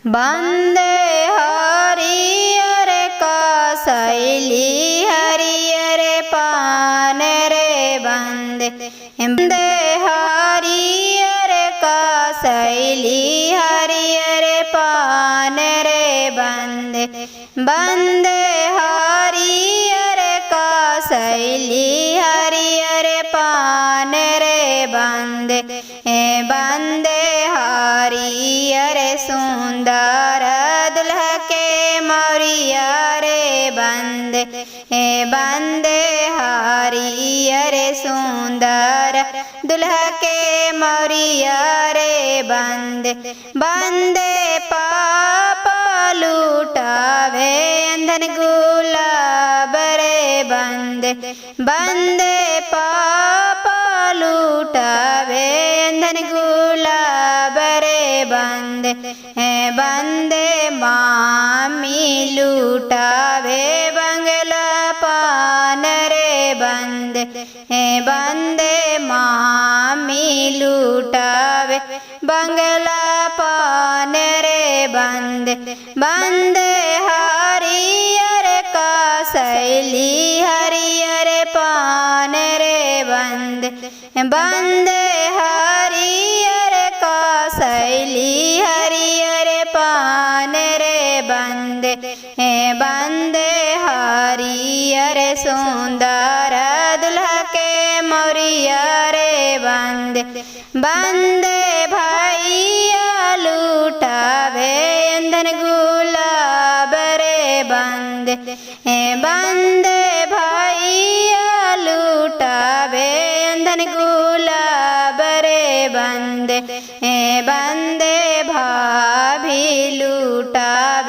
बंदे हरियर कसैली हरियर पान रे बंदे बंदे हरियर कसैली हरियर पान रे बंदे बंदे हरियर कसैली हरियर पान रे बंदे बंदे हरियर सुंदर दुल्हा के मौरिया रे बंदे बंदे हरियर सुंदर दुल्हा के मौरिया रे बंदे बंदे पाप लुटावे अंधन गुलाब रे बंदे बंदे पाप लुटावे अंधन गुलाब रे बंदे बंदे मामी लुटावे बंगला पान रे बंदे बंदे मामी लुटावे बंगला पान रे बंदे बंदे हरियर कसैली हरियर पान रे बंदे बंदे हरियर कसैली हरियर पान रे बंदे बंदे हरियर सुंदर दुल्हा के मौरिया रे बंदे बंदे भैया लुटावे अंधन गुलाब रे बंदे बंदे भैया लुटावे अंधन गुलाब रे बंदे बंदे भाभी लुटावे